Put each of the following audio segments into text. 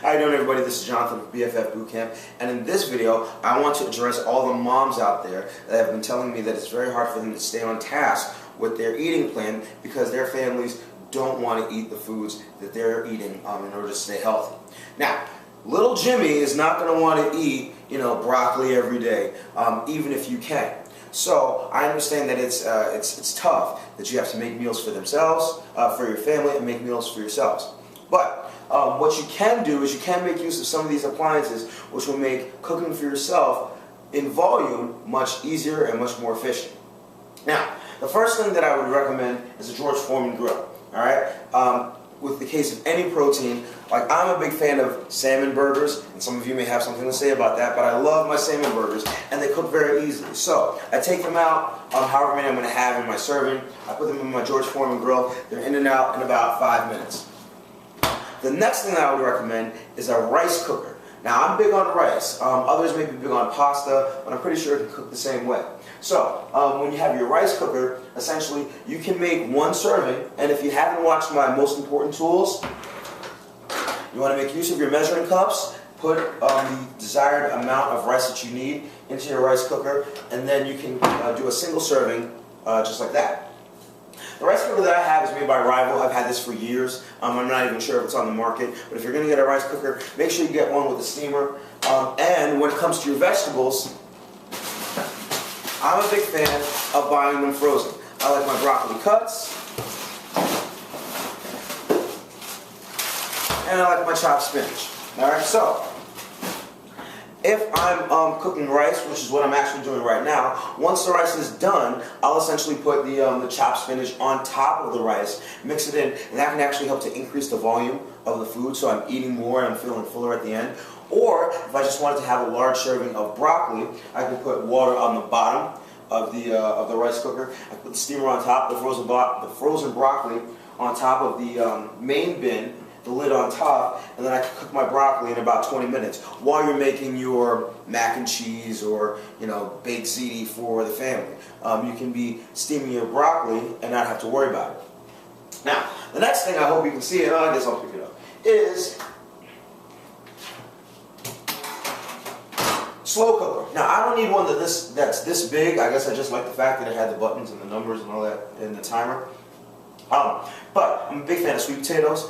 How you doing, everybody? This is Jonathan from BFF Bootcamp, and in this video I want to address all the moms out there that have been telling me that it's very hard for them to stay on task with their eating plan because their families don't want to eat the foods that they're eating in order to stay healthy. Now, little Jimmy is not going to want to eat, broccoli every day, even if you can. So I understand that it's tough that you have to make meals for themselves, for your family, and make meals for yourselves. But what you can do is you can make use of some of these appliances, which will make cooking for yourself in volume much easier and much more efficient. Now, the first thing that I would recommend is a George Foreman grill. All right. With the case of any protein, like I'm a big fan of salmon burgers, and some of you may have something to say about that, but I love my salmon burgers, and they cook very easily. So I take them out, however many I'm going to have in my serving. I put them in my George Foreman grill. They're in and out in about 5 minutes. The next thing that I would recommend is a rice cooker. Now, I'm big on rice. Others may be big on pasta, but I'm pretty sure it can cook the same way. So, when you have your rice cooker, essentially, you can make one serving, and if you haven't watched my most important tools, you want to make use of your measuring cups, put the desired amount of rice that you need into your rice cooker, and then you can do a single serving just like that. The rice cooker that I have is made by Rival. I've had this for years. I'm not even sure if it's on the market, but if you're going to get a rice cooker, make sure you get one with a steamer. And when it comes to your vegetables, I'm a big fan of buying them frozen. I like my broccoli cuts, and I like my chopped spinach. All right, so if I'm cooking rice, which is what I'm actually doing right now, once the rice is done, I'll essentially put the chopped spinach on top of the rice, mix it in, and that can actually help to increase the volume of the food, so I'm eating more and I'm feeling fuller at the end. Or if I just wanted to have a large serving of broccoli, I can put water on the bottom of the rice cooker. I put the steamer on top, the frozen broccoli on top of the main bin, the lid on top, and then I can cook my broccoli in about 20 minutes while you're making your mac and cheese or baked ziti for the family. You can be steaming your broccoli and not have to worry about it. Now, the next thing I hope you can see, and I guess I'll pick it up, is slow cooker. Now, I don't need one that's this big. I guess I just like the fact that it had the buttons and the numbers and all that and the timer. But I'm a big fan of sweet potatoes.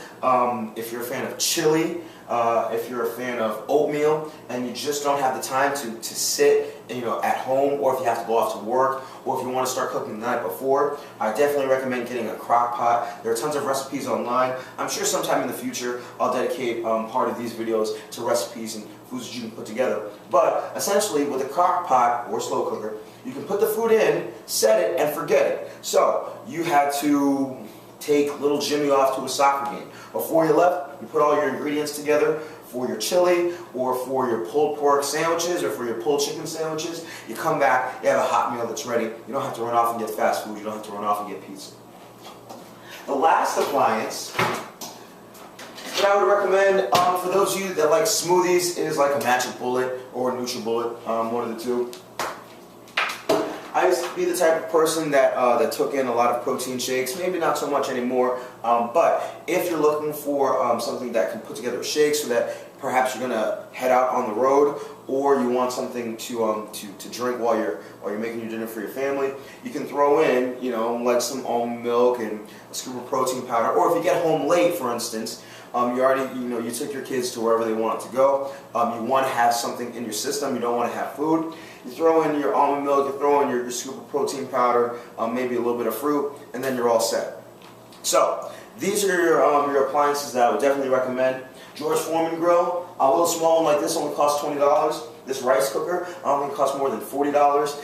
If you're a fan of chili, if you're a fan of oatmeal, and you just don't have the time to sit at home, or if you have to go off to work, or if you want to start cooking the night before, I definitely recommend getting a crock pot. There are tons of recipes online. I'm sure sometime in the future I'll dedicate part of these videos to recipes and foods that you can put together. But essentially, with a crock pot or slow cooker, you can put the food in, set it, and forget it. So you had to take little Jimmy off to a soccer game. Before you left, you put all your ingredients together for your chili or for your pulled pork sandwiches or for your pulled chicken sandwiches. You come back, you have a hot meal that's ready. You don't have to run off and get fast food. You don't have to run off and get pizza. The last appliance that I would recommend for those of you that like smoothies is like a Magic Bullet or a NutriBullet, one of the two. I used to be the type of person that took in a lot of protein shakes, maybe not so much anymore, but if you're looking for something that can put together a shake so that perhaps you're going to head out on the road, or you want something to drink while you're making your dinner for your family, you can throw in, like some almond milk and a scoop of protein powder, or if you get home late, for instance, you took your kids to wherever they want to go. You want to have something in your system. You don't want to have food. You throw in your almond milk. You throw in your scoop of protein powder, maybe a little bit of fruit, and then you're all set. So these are your appliances that I would definitely recommend. George Foreman grill, a little small one like this only costs $20. This rice cooker, I don't think it costs more than $40.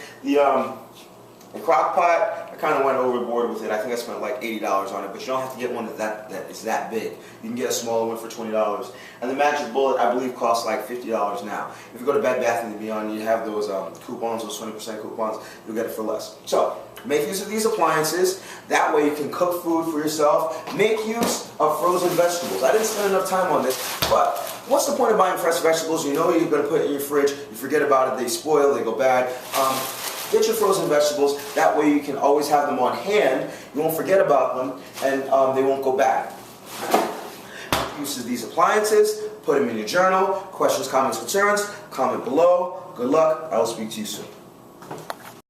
The crock pot, I kind of went overboard with it. I think I spent like $80 on it, but you don't have to get one that is that big. You can get a smaller one for $20. And the Magic Bullet, I believe, costs like $50 now. If you go to Bed Bath & Beyond, you have those coupons, those 20% coupons, you'll get it for less. So, make use of these appliances. That way you can cook food for yourself. Make use of frozen vegetables. I didn't spend enough time on this, but what's the point of buying fresh vegetables? You know you're going to put it in your fridge. You forget about it. They spoil. They go bad. Get your frozen vegetables. That way you can always have them on hand. You won't forget about them, and they won't go bad. uses these appliances, put them in your journal. Questions, comments, concerns, comment below. Good luck. I will speak to you soon.